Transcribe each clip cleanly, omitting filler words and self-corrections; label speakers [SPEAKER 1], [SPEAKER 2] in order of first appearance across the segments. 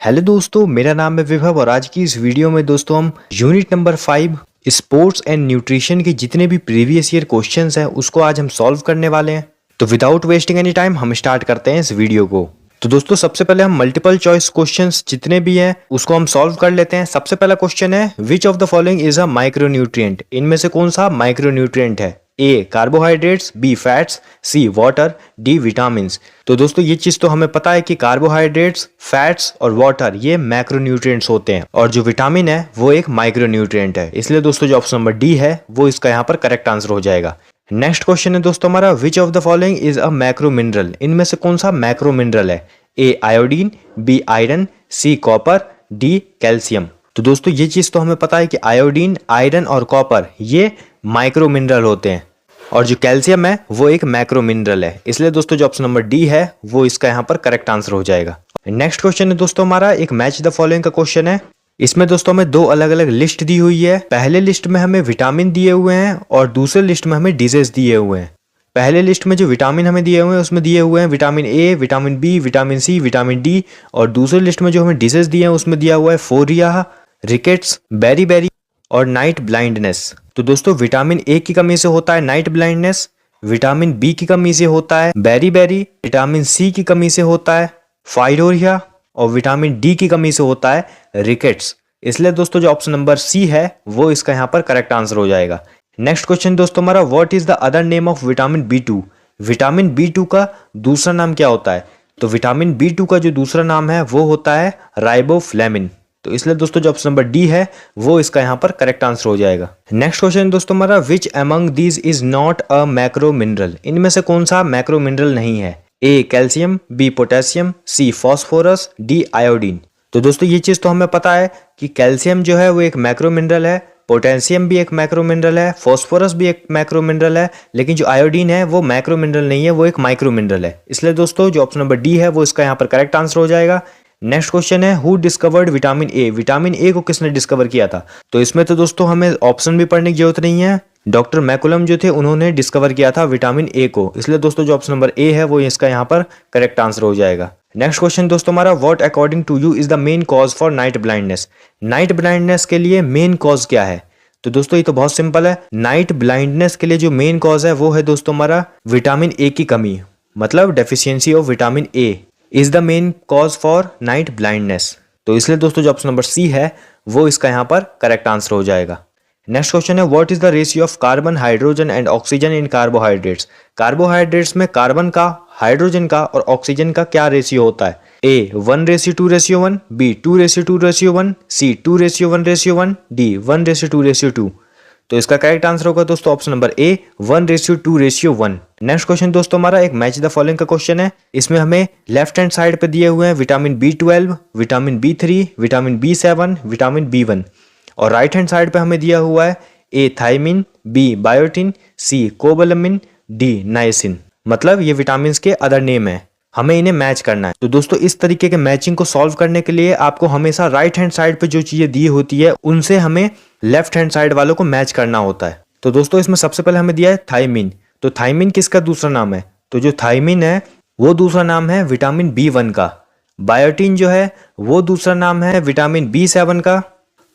[SPEAKER 1] Hello दोस्तों, मेरा नाम है विभव और आज की इस वीडियो में दोस्तों हम unit number 5 sports and nutrition के जितने भी प्रीवियस ईयर क्वेश्चंस हैं उसको आज हम सॉल्व करने वाले हैं। तो विदाउट वेस्टिंग एनी टाइम हम स्टार्ट करते हैं इस वीडियो को। तो दोस्तों सबसे पहले हम मल्टीपल चॉइस क्वेश्चंस जितने भी हैं उसको हम सॉल्व कर लेते हैं। सबसे पहला क्वेश्चन है which of the following is a micronutrient. इनमें से कौन सा माइक्रोन्यूट्रिएंट है? ए कार्बोहाइड्रेट्स, बी फैट्स, सी वाटर, डी विटामिन्स। तो दोस्तों ये चीज तो हमें पता है कि कार्बोहाइड्रेट्स, फैट्स और वाटर ये मैक्रोन्यूट्रिएंट्स होते हैं और जो विटामिन है वो एक माइक्रोन्यूट्रिएंट है। इसलिए दोस्तों जो ऑप्शन नंबर डी है वो इसका यहाँ पर करेक्ट आंसर हो जाएगा। नेक्स्ट क्वेश्चन है दोस्तों हमारा which of the following is a macro mineral. इनमें से कौन सा मैक्रो मिनरल है? A iodine, B iron, C copper, D calcium. तो दोस्तों ये चीज तो हमें पता है कि आयोडीन, आयरन और कॉपर ये माइक्रो मिनरल होते हैं और जो कैल्शियम है वो एक मैक्रो मिनरल है। इसलिए दोस्तों जो ऑप्शन नंबर डी है वो इसका यहाँ पर करेक्ट आंसर हो जाएगा। नेक्स्ट क्वेश्चन है दोस्तों हमारा एक मैच द फॉलोइंग का क्वेश्चन है। इसमें दोस्तों हमें दो अलग अलग लिस्ट दी हुई है। पहले लिस्ट में हमें विटामिन दिए हुए हैं और दूसरे लिस्ट में हमें डिजीज दिए हुए हैं। पहले लिस्ट में जो विटामिन हमें दिए हुए हैं उसमें दिए हुए हैं vitamin A, vitamin B, vitamin C, vitamin D और दूसरे लिस्ट में जो हमें डिजीज दिए हैं उसमें दिया हुआ है फोरिया, रिकेट्स, बेरी और नाइट ब्लाइंडनेस। तो दोस्तों विटामिन ए की कमी से होता है नाइट ब्लाइंडनेस, विटामिन बी की कमी से होता है बेरी, विटामिन सी की कमी से होता है फाइलोरिया और विटामिन डी की कमी से होता है रिकेट्स। इसलिए दोस्तों जो ऑप्शन नंबर सी है वो इसका यहाँ पर करेक्ट आंसर हो जाएगा। नेक्स्ट क्वेश्चन दोस्तों हमारा what is the other name of vitamin B2। Vitamin B2 का दूसरा नाम क्या होता है? तो विटामिन B2 का जो दूसरा नाम है वो होता है राइबोफ्लेविन। तो इसलिए दोस्तों जो ऑप्शन नंबर डी है वो इसका यहाँ पर करेक्ट आंसर हो जाएगा। नेक्स्ट क्वेश्चन दोस्तों हमारा which among these is not a macro mineral. इनमें से कौन सा मैक्रो मिनरल नहीं है? A calcium, B potassium, C phosphorus, D iodine. तो दोस्तों ये चीज तो हमें पता है कि कैल्शियम जो है वो एक मैक्रो मिनरल है, पोटेशियम भी एक मैक्रो मिनरल है, फॉस्फोरस भी एक मैक्रो मिनरल है, लेकिन जो आयोडीन है वो मैक्रो मिनरल नहीं है, वो एक माइक्रो मिनरल है। इसलिए दोस्तों जो ऑप्शन नंबर डी है वो इसका यहाँ पर करेक्ट आंसर हो जाएगा। नेक्स्ट क्वेश्चन है who discovered vitamin A. Vitamin ए को किसने डिस्कवर किया था? तो इसमें तो दोस्तों हमें ऑप्शन भी पढ़ने की जरूरत नहीं है। डॉक्टर मैकुलम जो थे उन्होंने डिस्कवर किया था विटामिन ए को। इसलिए दोस्तों जो ऑप्शन नंबर ए है वो इसका यहाँ पर करेक्ट आंसर हो जाएगा। नेक्स्ट क्वेश्चन दोस्तों हमारा what according to you is the main cause for night blindness. Night blindness के लिए मेन कॉज क्या है? तो दोस्तों ये तो बहुत सिंपल है। नाइट ब्लाइंडनेस के लिए जो मेन कॉज है वो है दोस्तों हमारा विटामिन ए की कमी, मतलब deficiency of vitamin A is the main cause for night blindness. तो इसलिए दोस्तों जो ऑप्शन नंबर सी है वो इसका यहाँ पर करेक्ट आंसर हो जाएगा। नेक्स्ट क्वेश्चन है what is the ratio of carbon, hydrogen and oxygen in carbohydrates. Carbohydrates में कार्बन का, हाइड्रोजन का और ऑक्सीजन का क्या रेशियो होता है? ए 1:2:1, बी 2:2:1, सी 2:1:1, डी 1:2:2। तो इसका करेक्ट आंसर होगा दोस्तों ऑप्शन नंबर ए 1:2:1। नेक्स्ट क्वेश्चन दोस्तों हमारा एक मैच द फॉलोइंग का क्वेश्चन है। इसमें हमें लेफ्ट हैंड साइड पे दिए हुए हैं vitamin B12, vitamin B3, vitamin B7, vitamin B1 और राइट हैंड साइड पे हमें दिया हुआ है A thiamine, B biotin, C cobalamin, D niacin. मतलब ये विटामिन के अदर नेम है, हमें इन्हें मैच करना है। तो दोस्तों इस तरीके के मैचिंग को सॉल्व करने के लिए आपको हमेशा राइट हैंड साइड पे जो चीजें दी होती है उनसे हमें लेफ्ट हैंड साइड वालों को मैच करना होता है। तो दोस्तों इसमें सबसे पहले हमें दिया है थायमिन। तो थायमिन किसका दूसरा नाम है? तो जो थायमिन है वो दूसरा नाम है विटामिन B1 का। बायोटिन जो है वो दूसरा नाम है विटामिन B7 का।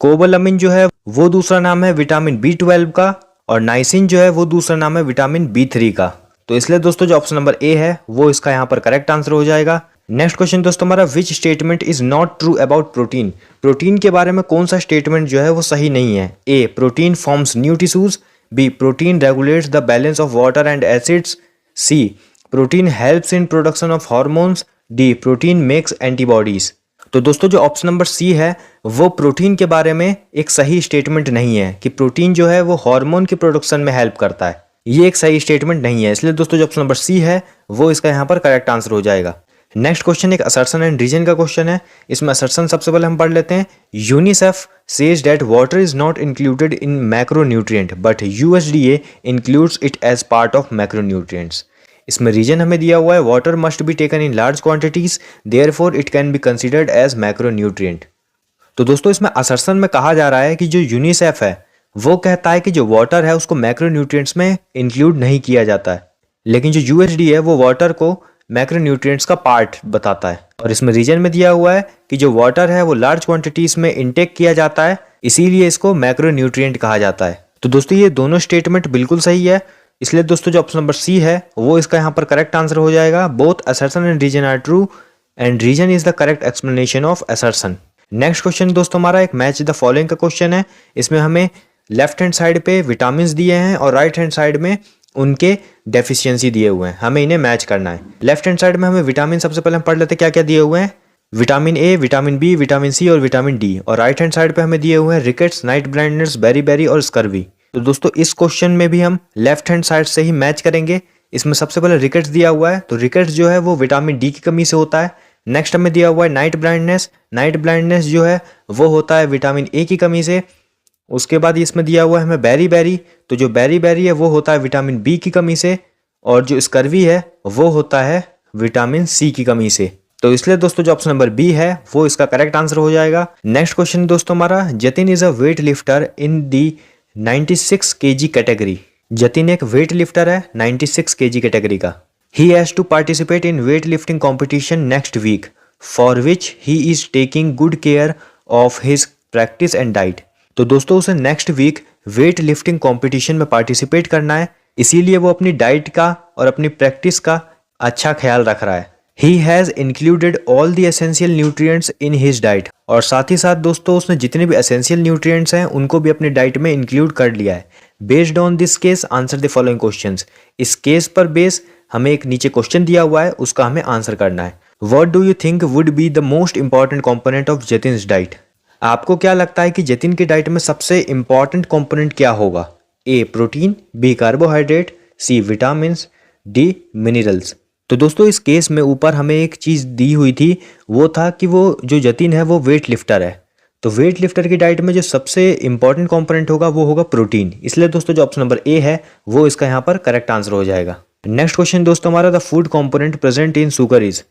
[SPEAKER 1] कोबालामिन जो है वो दूसरा नाम है विटामिन B12 का और नाइसिन जो है वो दूसरा नाम है विटामिन B3 का। तो इसलिए दोस्तों जो ऑप्शन नंबर ए है वो इसका यहाँ पर करेक्ट आंसर हो जाएगा। नेक्स्ट क्वेश्चन दोस्तों हमारा which statement is not true about protein. Protein के बारे में कौन सा स्टेटमेंट जो है वो सही नहीं है? A protein forms new tissues, B protein regulates the balance of water and acids, C protein helps in production of hormones, D protein makes antibodies. तो दोस्तों जो ऑप्शन नंबर सी है वो प्रोटीन के बारे में एक सही स्टेटमेंट नहीं है कि प्रोटीन जो है वो हार्मोन की प्रोडक्शन में हेल्प करता है। ये एक सही स्टेटमेंट नहीं है। इसलिए दोस्तों जो ऑप्शन नंबर सी है वो इसका यहाँ पर करेक्ट आंसर हो जाएगा। नेक्स्ट क्वेश्चन एक असर्शन एंड रीजन का क्वेश्चन है। इसमें असर्शन सबसे पहले हम पढ़ लेते हैं। UNICEF says that water is not included in macronutrient but USDA includes it as part of macronutrients. इसमें रीजन हमें दिया हुआ है water must be taken in large quantities therefore it can be considered as macronutrient. तो दोस्तों इसमें assertion में कहा जा रहा है कि जो यूनिसेफ है वो कहता है कि जो वाटर है उसको मैक्रोन्यूट्रिएंट्स में इंक्लूड नहीं किया जाता है, लेकिन जो USDA है वो वाटर को मैक्रोन्यूट्रिएंट्स का पार्ट बताता है। और इसमें रीजन में दिया हुआ है कि जो वाटर है वो लार्ज क्वांटिटीज में इनटेक किया जाता है, इसीलिए इसको मैक्रोन्यूट्रिएंट कहा जाता है। तो दोस्तों ये दोनों स्टेटमेंट बिल्कुल सही है, इसलिए दोस्तों जो ऑप्शन नंबर सी है वो इसका यहाँ पर करेक्ट आंसर हो जाएगा। Both assertion and reason are true and reason is the correct explanation of assertion. Next question दोस्तों हमारा एक मैच द फॉलोइंग का क्वेश्चन है। इसमें हमें लेफ्ट हैंड साइड पे विटामिन दिए हैं और राइट हैंड साइड में उनके डेफिशिएंसी दिए हुए हैं, हमें इन्हें मैच करना है। लेफ्ट हैंड साइड में हमें विटामिन, सबसे पहले हम पढ़ लेते हैं क्या क्या दिए हुए हैं। Vitamin A, vitamin B, vitamin C और विटामिन डी। और राइट हैंड साइड पे हमें दिए हुए हैं रिकेट्स, नाइट ब्लाइंडनेस, बेरी और स्कर्वी। तो दोस्तों इस क्वेश्चन में भी हम लेफ्ट हैंड साइड से ही मैच करेंगे। इसमें सबसे पहले रिकेट्स दिया हुआ है, तो रिकेट्स जो है वो विटामिन डी की कमी से होता है। नेक्स्ट हमें दिया हुआ है नाइट ब्लाइंडनेस, नाइट ब्लाइंडनेस जो है वो होता है विटामिन ए की कमी से। उसके बाद इसमें दिया हुआ है हमें बेरी, तो जो बेरी है वो होता है विटामिन बी की कमी से। और जो स्कर्वी है वो होता है विटामिन सी की कमी से। तो इसलिए दोस्तों जो ऑप्शन नंबर बी है वो इसका करेक्ट आंसर हो जाएगा। नेक्स्ट क्वेश्चन दोस्तों हमारा, Jatin is a weight lifter in the 96 kg category. Jatin एक वेट लिफ्टर है 96 kg कैटेगरी का। He has to participate in weight lifting competition next week for which he is taking good care of his practice and diet. तो दोस्तों उसे next week weight lifting competition में participate करना है, इसीलिए वो अपनी डाइट का और अपनी प्रैक्टिस का अच्छा ख्याल रख रहा है। He has included all the essential nutrients in his diet। और साथ ही साथ दोस्तों उसने जितने भी एसेंशियल न्यूट्रिएंट्स हैं उनको भी अपने डाइट में इंक्लूड कर लिया है। Based on this case answer the following questions. इस केस पर बेस हमें एक नीचे क्वेश्चन दिया हुआ है, उसका हमें आंसर करना है। What do you think would be the most important component of Jatin's diet. आपको क्या लगता है कि जतिन की डाइट में सबसे इंपॉर्टेंट कॉम्पोनेंट क्या होगा। A protein, B carbohydrate, C vitamin, D minerals. तो दोस्तों इस केस में ऊपर हमें एक चीज़ दी हुई थी, वो था कि वो जो जतिन है वो वेट लिफ्टर है, तो वेट लिफ्टर की डाइट में जो सबसे इंपॉर्टेंट कंपोनेंट होगा वो होगा प्रोटीन। इसलिए दोस्तों जो ऑप्शन नंबर ए है वो इसका यहाँ पर करेक्ट आंसर हो जाएगा। नेक्स्ट क्वेश्चन दोस्तों हमारा, the food component present in sugar is.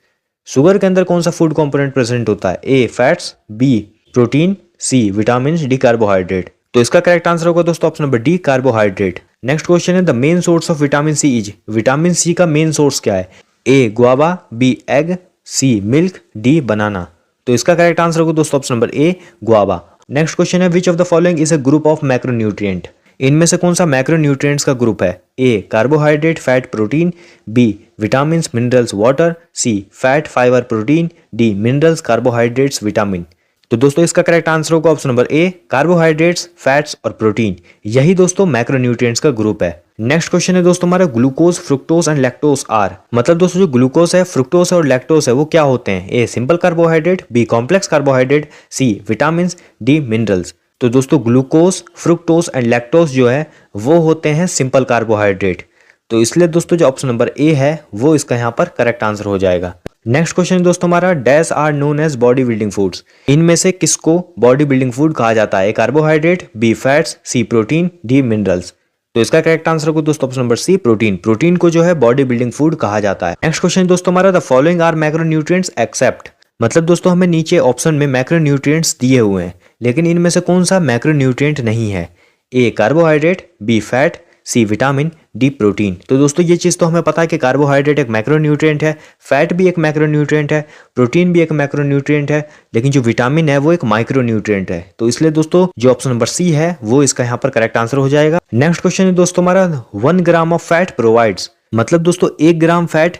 [SPEAKER 1] Sugar के अंदर कौन सा फूड कंपोनेंट प्रेजेंट होता है। A fats, B protein, C vitamin, D carbohydrate. तो इसका करेक्ट आंसर होगा दोस्तों option number D carbohydrate. Next question है, the main source of vitamin C is. Vitamin C का मेन सोर्स क्या है। A guava, B egg, C milk, D banana. तो इसका करेक्ट आंसर होगा दोस्तों option number A guava. Next question है, which of the following is a group of macronutrient. इनमें से कौन सा मैक्रोन्यूट्रिएंट्स का ग्रुप है। A carbohydrate, fat, protein, B vitamin, minerals, water, C fat, fibre, protein, D minerals, carbohydrates, vitamin. तो दोस्तों इसका करेक्ट आंसर होगा option number A carbohydrates, fats और प्रोटीन। यही दोस्तों मैक्रोन्यूट्रिएंट्स का ग्रुप है। नेक्स्ट क्वेश्चन है दोस्तों हमारा, glucose, fructose and lactose are. मतलब दोस्तों जो ग्लूकोज है, फ्रुक्टोज और लैक्टोज है वो क्या होते हैं। A simple carbohydrate, B complex carbohydrate, C vitamin, D minerals. तो दोस्तों ग्लूकोज, फ्रुक्टोज एंड लैक्टोज जो है वो होते हैं सिंपल कार्बोहाइड्रेट। तो इसलिए दोस्तों जो ऑप्शन नंबर ए है वो इसका यहाँ पर करेक्ट आंसर हो जाएगा। नेक्स्ट क्वेश्चन दोस्तों हमारा, dash are known as body building foods. इनमें से किसको बॉडी बिल्डिंग फूड कहा जाता है। A carbohydrate, B fats, C protein, D minerals. तो इसका करेक्ट आंसर होगा दोस्तों option number C protein. Protein को जो है बॉडी बिल्डिंग फूड कहा जाता है। नेक्स्ट क्वेश्चन दोस्तों हमारा, the following are macronutrients except. मतलब दोस्तों हमें नीचे ऑप्शन में मैक्रोन्यूट्रिएंट्स दिए हुए हैं, लेकिन इनमें से कौन सा मैक्रोन्यूट्रिएंट नहीं है। A carbohydrate, B fat, C vitamin, D protein. तो दोस्तों ये चीज़ तो हमें पता है कि कार्बोहाइड्रेट एक मैक्रोन्यूट्रिएंट है, फैट भी एक मैक्रोन्यूट्रिएंट है, प्रोटीन भी एक मैक्रोन्यूट्रिएंट है, लेकिन जो विटामिन है वो एक माइक्रोन्यूट्रिएंट है। तो इसलिए दोस्तों जो ऑप्शन नंबर सी है वो इसका यहाँ पर करेक्ट आंसर हो जाएगा। नेक्स्ट क्वेश्चन है दोस्तों हमारा, 1 ग्राम ऑफ फैट प्रोवाइड्स। मतलब दोस्तों 1 ग्राम फैट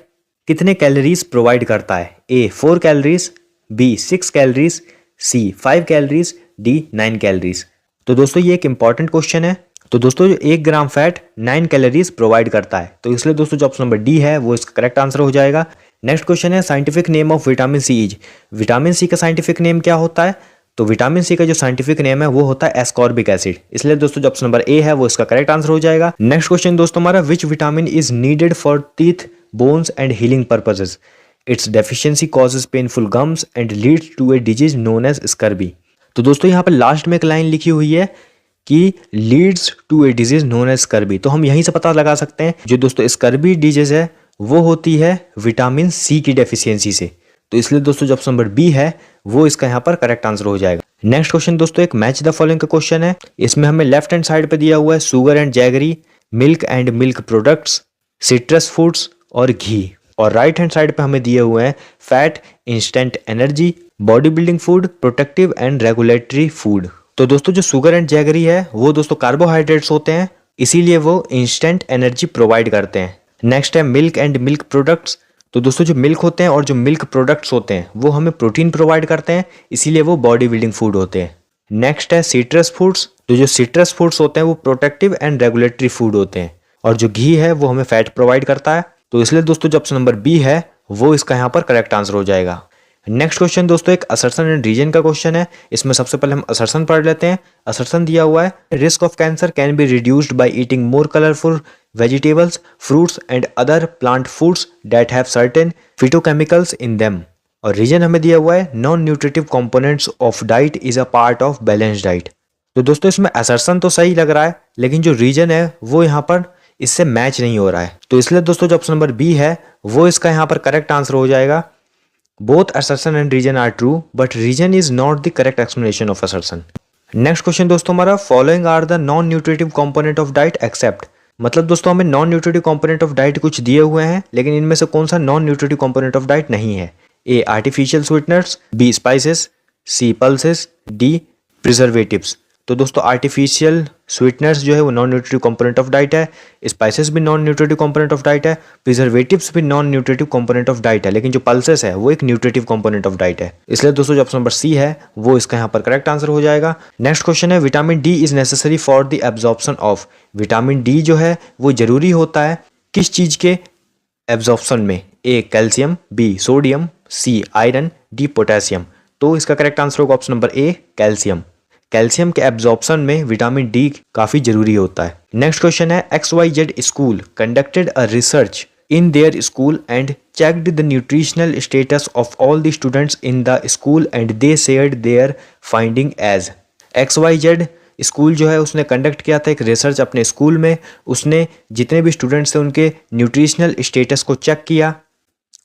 [SPEAKER 1] कितने कैलोरीज प्रोवाइड करता है। ए 4 कैलोरीज, बी 6 कैलोरीज, सी 5 कैलोरीज, डी 9 कैलोरीज। तो दोस्तों ये एक इंपॉर्टेंट क्वेश्चन है। तो दोस्तों 1 ग्राम फैट 9 कैलोरीज प्रोवाइड करता है। तो इसलिए दोस्तों जो ऑप्शन नंबर डी है वो इसका करेक्ट आंसर हो जाएगा। नेक्स्ट क्वेश्चन है, scientific name of vitamin C is. Vitamin C का साइंटिफिक नेम क्या होता है। तो विटामिन सी का जो साइंटिफिक नेम है वो होता है एस्कॉर्बिक एसिड। इसलिए दोस्तों जो ऑप्शन नंबर ए है वो इसका करेक्ट आंसर हो जाएगा। नेक्स्ट क्वेश्चन दोस्तों हमारा, which vitamin is needed for teeth, bones and healing purposes. Its deficiency causes painful gums and leads to a disease known as scurvy. तो दोस्तों यहाँ पर लास्ट में एक लाइन लिखी हुई है कि leads to a disease known as scurvy. तो हम यहीं से पता लगा सकते हैं जो दोस्तों स्कर्बी डिजीज है वो होती है विटामिन सी की डेफिशिएंसी से। तो इसलिए दोस्तों जो ऑप्शन नंबर बी है वो इसका यहाँ पर करेक्ट आंसर हो जाएगा। नेक्स्ट क्वेश्चन दोस्तों एक मैच द फॉलोइंग का क्वेश्चन है। इसमें हमें लेफ्ट हैंड साइड पे दिया हुआ है sugar and jaggery, milk and milk products, citrus foods और घी। और राइट हैंड साइड पे हमें दिए हुए हैं fat, instant energy, body building food, protective and regulatory food. तो दोस्तों जो शुगर एंड जैगरी है वो दोस्तों कार्बोहाइड्रेट्स होते हैं, इसीलिए वो इंस्टेंट एनर्जी प्रोवाइड करते हैं। नेक्स्ट है मिल्क एंड मिल्क प्रोडक्ट्स। तो दोस्तों जो मिल्क होते हैं और जो मिल्क प्रोडक्ट्स होते हैं वो हमें प्रोटीन प्रोवाइड करते हैं, इसीलिए वो बॉडी बिल्डिंग फूड होते हैं। नेक्स्ट है सिट्रस फूड्स। तो जो सिट्रस फूड्स होते हैं वो प्रोटेक्टिव एंड रेगुलेटरी फूड होते हैं। और जो घी है वो हमें फैट प्रोवाइड करता है, तो इसलिए दोस्तों जो ऑप्शन नंबर बी है वो इसका यहाँ पर करेक्ट आंसर हो जाएगा। नेक्स्ट क्वेश्चन दोस्तों एक असर्शन एंड रीजन का क्वेश्चन है। इसमें सबसे पहले हम असर्शन पढ़ लेते हैं। असर्शन दिया हुआ है risk of cancer can be reduced by eating more colourful vegetables, fruits and other plant foods that have certain phytochemicals in them. और रीजन हमें दिया हुआ है non nutritive components of diet is a part of balance diet. तो दोस्तों इसमें assertion तो सही लग रहा है, लेकिन जो रीजन है वो यहाँ पर इससे मैच नहीं हो रहा है, तो इसलिए दोस्तों जो ऑप्शन नंबर बी है वो इसका यहाँ पर करेक्ट आंसर हो जाएगा। Both assertion and reason are true, but reason is not the correct explanation of assertion. Next question दोस्तों हमारा following are the non nutritive component of diet except. मतलब दोस्तों हमें non nutritive component of diet कुछ दिए हुए हैं, लेकिन इनमें से कौन सा non nutritive component of diet नहीं है। A artificial sweeteners, B spices, C pulses, D preservatives. तो दोस्तों आर्टिफिशियल स्वीटनर्स जो है वो non nutritive component of diet है, स्पाइसेस भी non nutritive component of diet है, प्रिजर्वेटिव्स भी non nutritive component of diet है, लेकिन जो पल्सेस है वो एक न्यूट्रिटिव कंपोनेंट ऑफ डाइट है। इसलिए दोस्तों जो ऑप्शन नंबर सी है वो इसका यहाँ पर करेक्ट आंसर हो जाएगा। नेक्स्ट क्वेश्चन है vitamin D is necessary for the absorption of. Vitamin D जो है वो जरूरी होता है किस चीज के एब्जॉर्प्शन में। A calcium, B sodium, C iron, D potassium. तो इसका करेक्ट आंसर होगा option number A calcium. Calcium के एब्जॉर्प्शन में विटामिन डी काफी जरूरी होता है। नेक्स्ट क्वेश्चन है XYZ school conducted a research in their school and checked the nutritional status of all the students in the school and they shared their finding as. XYZ school जो है उसने conduct किया था एक research अपने school में। उसने जितने भी स्टूडेंट्स थे उनके न्यूट्रिशनल स्टेटस को चेक किया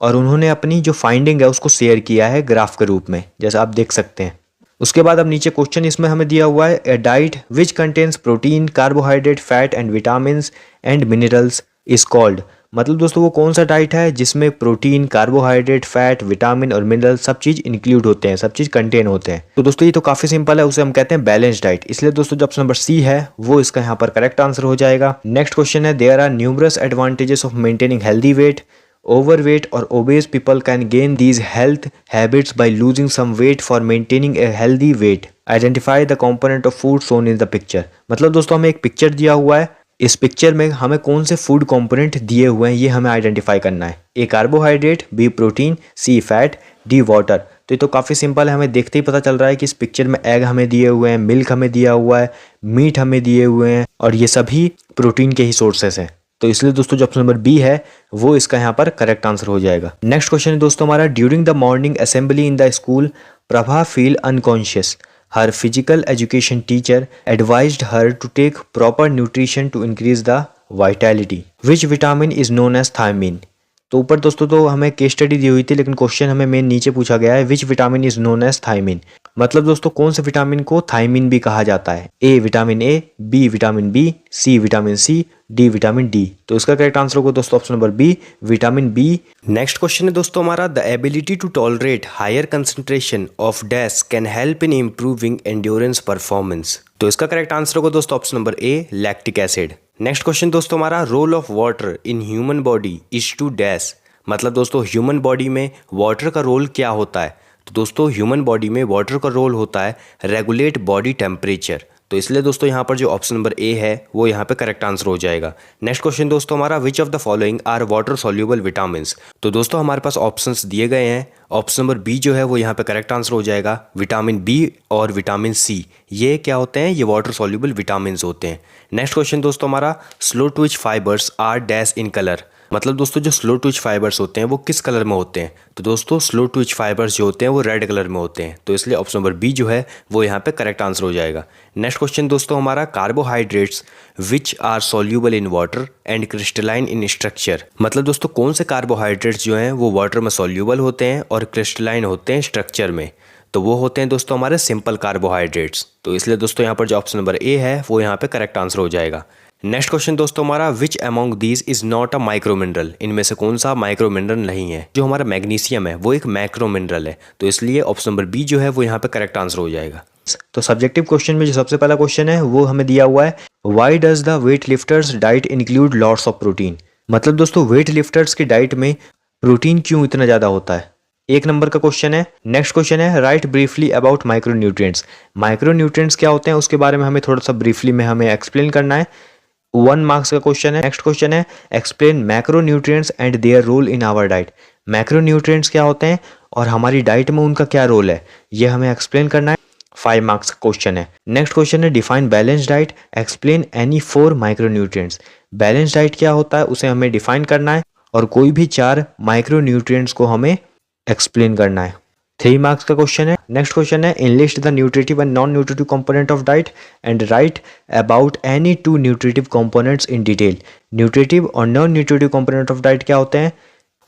[SPEAKER 1] और उन्होंने अपनी जो फाइंडिंग है उसको शेयर किया है ग्राफ के रूप में, जैसा आप देख सकते हैं। उसके बाद अब नीचे क्वेश्चन इसमें हमें दिया हुआ है A diet which contains protein, carbohydrate, fat and vitamins and minerals is called. मतलब दोस्तों वो कौन सा डाइट है जिसमें प्रोटीन, कार्बोहाइड्रेट, फैट, विटामिन और मिनरल सब चीज इंक्लूड होते हैं, सब चीज कंटेन होते हैं। तो दोस्तों ये तो काफी सिंपल है, उसे हम कहते हैं बैलेंस डाइट। इसलिए दोस्तों जो ऑप्शन नंबर सी है वो इसका यहाँ पर करेक्ट आंसर हो जाएगा। नेक्स्ट क्वेश्चन है there are numerous advantages of maintaining healthy weight. Overweight or obese people can gain these health habits by losing some weight for maintaining a healthy weight. Identify the component of food shown in the picture. मतलब दोस्तों हमें एक picture दिया हुआ है, इस picture में हमें कौन से फूड कंपोनेंट दिए हुए हैं ये हमें आइडेंटिफाई करना है। A carbohydrate, B protein, C fat, D water. तो ये तो काफ़ी सिंपल है, हमें देखते ही पता चल रहा है कि इस पिक्चर में एग हमें दिए हुए हैं, मिल्क हमें दिया हुआ है, मीट हमें दिए हुए हैं और ये सभी प्रोटीन के ही सोर्सेस हैं। तो इसलिए दोस्तों जो ऑप्शन नंबर बी है वो इसका यहाँ पर करेक्ट आंसर हो जाएगा। नेक्स्ट क्वेश्चन है दोस्तों हमारा during the morning assembly in the school Prabha feel unconscious. Her physical education teacher advised her to take proper nutrition to increase the vitality. Which vitamin is known as thiamine. तो ऊपर दोस्तों तो हमें case study दी हुई थी, लेकिन question हमें main नीचे पूछा गया है which vitamin is known as thiamine. मतलब दोस्तों कौन से विटामिन को थायमिन भी कहा जाता है। A vitamin A, B vitamin B, C vitamin C, D vitamin D. तो इसका करेक्ट आंसर होगा दोस्तों option number B vitamin B. Next question है दोस्तों हमारा the ability to tolerate higher concentration of dash can help in improving endurance performance. तो इसका correct answer होगा दोस्तों option number A lactic acid. Next question दोस्तों हमारा role of water in human body is to dash. मतलब दोस्तों human body में water का रोल क्या होता है। तो दोस्तों ह्यूमन बॉडी में वाटर का रोल होता है रेगुलेट बॉडी टेम्परेचर। तो इसलिए दोस्तों यहाँ पर जो ऑप्शन नंबर ए है वो यहाँ पे करेक्ट आंसर हो जाएगा। नेक्स्ट क्वेश्चन दोस्तों हमारा which of the following are water soluble vitamins. तो दोस्तों हमारे पास ऑप्शंस दिए गए हैं, ऑप्शन नंबर बी जो है वो यहाँ पे करेक्ट आंसर हो जाएगा। विटामिन बी और विटामिन सी ये क्या होते हैं, ये वाटर सॉल्यूबल विटामिन्स होते हैं। नेक्स्ट क्वेश्चन दोस्तों हमारा slow twitch fibres are dash in colour. मतलब दोस्तों जो स्लो ट्विच फाइबर्स होते हैं वो किस कलर में होते हैं। तो दोस्तों स्लो ट्विच फाइबर्स जो होते हैं वो रेड कलर में होते हैं। तो इसलिए ऑप्शन नंबर बी जो है वो यहाँ पे करेक्ट आंसर हो जाएगा। नेक्स्ट क्वेश्चन दोस्तों हमारा carbohydrates which are soluble in water and crystalline in structure. मतलब दोस्तों कौन से कार्बोहाइड्रेट्स जो हैं वो वाटर में सॉल्यूबल होते हैं और क्रिस्टलाइन होते हैं स्ट्रक्चर में। तो वो होते हैं दोस्तों हमारे सिंपल कार्बोहाइड्रेट्स। तो इसलिए दोस्तों यहाँ पर जो ऑप्शन नंबर ए है वो यहाँ पे करेक्ट आंसर हो जाएगा।
[SPEAKER 2] नेक्स्ट क्वेश्चन दोस्तों हमारा, which among these is not a micro mineral, इनमें से कौन सा माइक्रो मिनरल नहीं है। जो हमारा मैग्नीशियम है वो एक मैक्रो मिनरल है, तो इसलिए ऑप्शन नंबर बी जो है वो यहाँ पे करेक्ट आंसर हो जाएगा।
[SPEAKER 1] तो सब्जेक्टिव क्वेश्चन में जो सबसे पहला क्वेश्चन है वो हमें दिया हुआ है, why does the weight lifters diet include lots of protein. मतलब दोस्तों वेट लिफ्टर्स की डाइट में प्रोटीन क्यों इतना ज्यादा होता है, 1 नंबर का क्वेश्चन है। नेक्स्ट क्वेश्चन है, right briefly about micronutrients. Micronutrients क्या होते हैं उसके बारे में हमें थोड़ा सा ब्रीफली में हमें एक्सप्लेन करना है, 1 मार्क्स का क्वेश्चन है। नेक्स्ट क्वेश्चन है, explain macronutrients and their role in our diet. Macronutrients क्या होते हैं और हमारी डाइट में उनका क्या रोल है, ये हमें एक्सप्लेन करना है, 5 मार्क्स का क्वेश्चन है। नेक्स्ट क्वेश्चन है, define balance diet, explain any 4 micronutrients. Balance diet क्या होता है उसे हमें डिफाइन करना है और कोई भी 4 माइक्रोन्यूट्रिएंट्स को हमें एक्सप्लेन करना है, 3 मार्क्स का क्वेश्चन है। नेक्स्ट क्वेश्चन है, enlist the nutritive and non nutritive component of diet and write about any 2 nutritive components in detail. Nutritive और non nutritive component of diet क्या होते हैं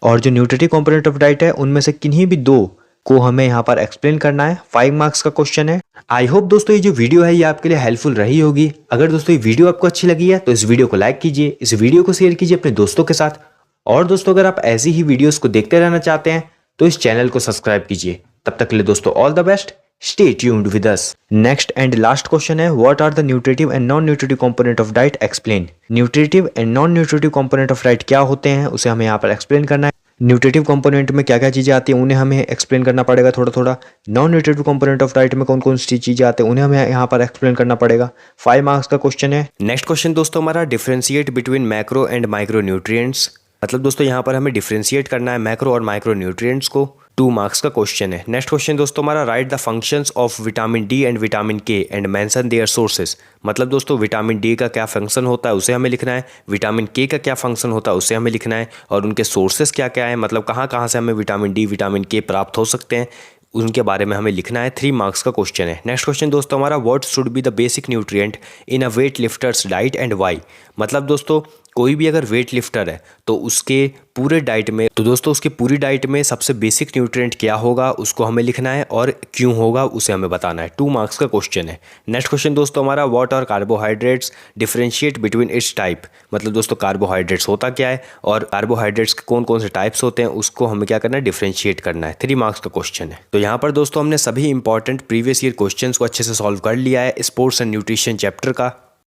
[SPEAKER 1] और जो न्यूट्रिटिव कंपोनेंट ऑफ डाइट है उनमें से किन्हीं भी 2 को हमें यहाँ पर एक्सप्लेन करना है, 5 मार्क्स का क्वेश्चन है। आई होप दोस्तों ये जो वीडियो है ये आपके लिए हेल्पफुल रही होगी। अगर दोस्तों ये वीडियो आपको अच्छी लगी है तो इस वीडियो को लाइक कीजिए, इस वीडियो को शेयर कीजिए अपने दोस्तों के साथ, और दोस्तों अगर आप ऐसी ही वीडियोस को देखते रहना चाहते हैं तो इस चैनल को सब्सक्राइब कीजिए। तब तक के लिए दोस्तों all the best, stay tuned with us. Next and last question है, what are the nutritive and non nutritive component of diet, explain. Nutritive and non nutritive component of diet क्या होते हैं उसे हमें यहाँ पर एक्सप्लेन करना है। न्यूट्रिटिव कंपोनेंट में क्या क्या चीज़ें आती हैं उन्हें हमें एक्सप्लेन करना पड़ेगा थोड़ा थोड़ा। Non nutritive component of diet में कौन कौन सी चीज़ें आती हैं उन्हें हमें यहाँ पर एक्सप्लेन करना पड़ेगा, 5 मार्क्स का क्वेश्चन है।
[SPEAKER 2] नेक्स्ट क्वेश्चन दोस्तों हमारा, differentiate between macro and micro nutrients. मतलब दोस्तों यहाँ पर हमें डिफरेंशिएट करना है मैक्रो और माइक्रो न्यूट्रिएंट्स को, 2 मार्क्स का क्वेश्चन है। नेक्स्ट क्वेश्चन दोस्तों हमारा, right the functions of vitamin D and vitamin के एंड मेंशन देयर सोर्सेज। मतलब दोस्तों विटामिन डी का क्या फंक्शन होता है उसे हमें लिखना है, विटामिन के का क्या फंक्शन होता है उसे हमें लिखना है, और उनके सोर्सेज क्या क्या है, मतलब कहाँ कहाँ से हमें विटामिन डी विटामिन के प्राप्त हो सकते हैं उनके बारे में हमें लिखना है, 3 मार्क्स का क्वेश्चन है। नेक्स्ट क्वेश्चन दोस्तों हमारा, what should be the basic nutrient in a weight lifters diet and why. मतलब दोस्तों कोई भी अगर वेट लिफ्टर है तो उसके पूरे डाइट में, तो दोस्तों उसकी पूरी डाइट में सबसे बेसिक न्यूट्रिएंट क्या होगा उसको हमें लिखना है और क्यों होगा उसे हमें बताना है, 2 मार्क्स का क्वेश्चन है। नेक्स्ट क्वेश्चन दोस्तों हमारा, what are carbohydrates, differentiate between its type. मतलब दोस्तों कार्बोहाइड्रेट्स होता क्या है और कार्बोहाइड्रेट्स के कौन कौन से टाइप्स होते हैं उसको हमें क्या करना है, डिफरेंशिएट करना है, 3 मार्क्स का क्वेश्चन है। तो यहाँ पर दोस्तों हमने सभी इंपॉर्टेंट प्रीवियस ईयर क्वेश्चंस को अच्छे से सॉल्व कर लिया है स्पोर्ट्स एंड न्यूट्रिशन चैप्टर का।